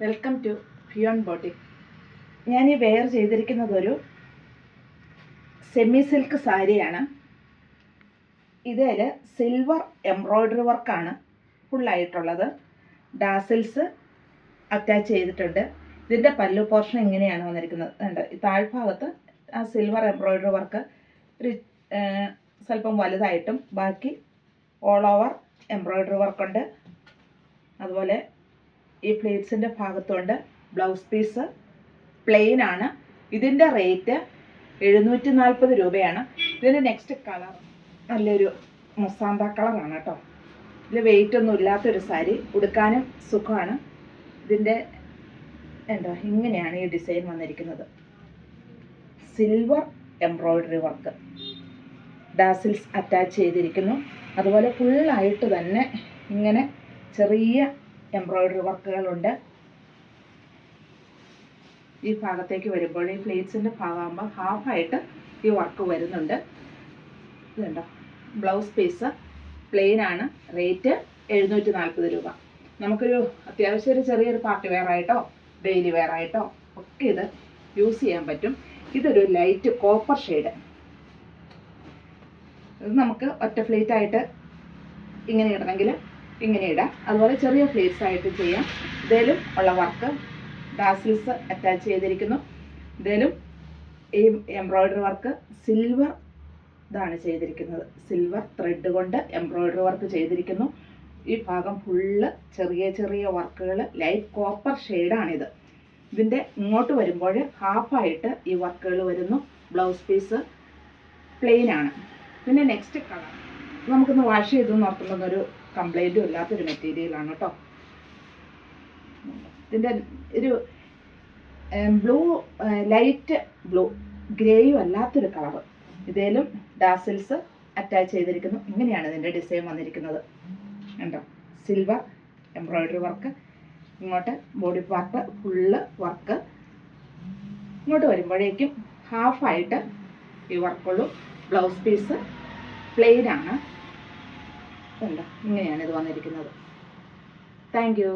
Welcome to ഫിയോൺ boutique. ഞാൻ ഈ wear ചെയ്തിരിക്കുന്നത് ഒരു സെമി സിൽക്ക് സാരിയാണ്. ഇതിൽ സിൽവർ എംബ്രോയ്ഡറി വർക്കാണ് ഫുള്ളായിട്ടുള്ളത്. ഡാസിൽസ് അറ്റാച്ച് ചെയ്തിട്ടുണ്ട്. ഇതിൻ്റെ പല്ലു പോർഷൻ ഇങ്ങനെയാണ് വന്നിരിക്കുന്നത്. ഉണ്ട് ഈ താഴ്ഭാഗത്ത് ആ സിൽവർ എംബ്രോയ്ഡറി വർക്ക് ഒരു സ്വല്പം വലുതായിട്ടും ബാക്കി ഓൾ ഓവർ എംബ്രോയ്ഡറി വർക്കുണ്ട്. അതുപോലെ ഈ പ്ലേറ്റ്സിൻ്റെ ഭാഗത്തുണ്ട്. ബ്ലൗസ് പീസ് പ്ലെയിൻ ആണ്. ഇതിൻ്റെ റേറ്റ് 740 രൂപയാണ്. ഇതിൻ്റെ നെക്സ്റ്റ് കളർ നല്ലൊരു മൊസാന്ത കളറാണ് കേട്ടോ. ഇതിൽ വെയിറ്റ് ഒന്നും ഇല്ലാത്തൊരു സാരി, ഉടുക്കാനും സുഖമാണ്. ഇതിൻ്റെ എന്താ ഇങ്ങനെയാണ് ഈ ഡിസൈൻ വന്നിരിക്കുന്നത്. Silver embroidery work, dazzles attach ചെയ്തിരിക്കുന്നു. അതുപോലെ ഫുള്ളായിട്ട് തന്നെ ഇങ്ങനെ ചെറിയ എംബ്രോയ്ഡറി വർക്കുകളുണ്ട്. ഈ ഭാഗത്തേക്ക് വരുമ്പോൾ ഈ പ്ലേറ്റ്സിൻ്റെ ഭാഗമാകുമ്പോൾ ഹാഫായിട്ട് ഈ വർക്ക് വരുന്നുണ്ട്. ഇതുണ്ടോ, ബ്ലൗസ് പീസ് പ്ലെയിൻ ആണ്. റേറ്റ് 740 രൂപ. നമുക്കൊരു അത്യാവശ്യം ഒരു ചെറിയൊരു പാർട്ടി വെയർ ആയിട്ടോ ഡെയിലി വെയർ ആയിട്ടോ ഒക്കെ ഇത് യൂസ് ചെയ്യാൻ പറ്റും. ഇതൊരു ലൈറ്റ് കോപ്പർ ഷെയ്ഡ്. ഇത് നമുക്ക് ഒറ്റ ഫ്ലേറ്റ് ആയിട്ട് ഇങ്ങനെ ഇടണമെങ്കിൽ ഇങ്ങനെ ഇടാം. അതുപോലെ ചെറിയ ഫ്ലേറ്റ്സ് ആയിട്ട് ചെയ്യാം. ഇതിലും ഉള്ള വർക്ക് ഡാസിൽസ് അറ്റാച്ച് ചെയ്തിരിക്കുന്നു. ഇതിലും ഈ എംബ്രോയ്ഡറി വർക്ക് സിൽവർ ഇതാണ് ചെയ്തിരിക്കുന്നത്. സിൽവർ ത്രെഡ് കൊണ്ട് എംബ്രോയ്ഡറി വർക്ക് ചെയ്തിരിക്കുന്നു. ഈ ഭാഗം ഫുള്ള് ചെറിയ ചെറിയ വർക്കുകൾ, ലൈറ്റ് കോപ്പർ ഷെയ്ഡാണിത്. ഇതിൻ്റെ ഇങ്ങോട്ട് വരുമ്പോൾ ഹാഫായിട്ട് ഈ വർക്കുകൾ വരുന്നു. ബ്ലൗസ് പീസ് പ്ലെയിൻ ആണ്. പിന്നെ നെക്സ്റ്റ് കളർ നമുക്കൊന്ന് വാഷ് ചെയ്ത് നോക്കുന്നതൊരു കംപ്ലൈൻറ്റും ഇല്ലാത്തൊരു മെറ്റീരിയലാണ് കേട്ടോ. ഇതിൻ്റെ ഒരു ബ്ലൂ, ലൈറ്റ് ബ്ലൂ, ഗ്രേയും അല്ലാത്തൊരു കളറ്. ഇതിലും ഡാസിൽസ് അറ്റാച്ച് ചെയ്തിരിക്കുന്നു. ഇങ്ങനെയാണ് ഇതിൻ്റെ ഡിസൈൻ വന്നിരിക്കുന്നത്. കണ്ടോ, സിൽവർ എംബ്രോയ്ഡറി വർക്ക്. ഇങ്ങോട്ട് ബോഡി പാർട്ട് ഫുള്ള് വർക്ക്. ഇങ്ങോട്ട് വരുമ്പോഴേക്കും ഹാഫായിട്ട് ഈ വർക്കുള്ളൂ. ബ്ലൗസ് പീസ് പ്ലെയിൻ ആണ്. കണ്ടോ, ഇങ്ങനെയാണ് ഇത് വന്നിരിക്കുന്നത്. Thank you.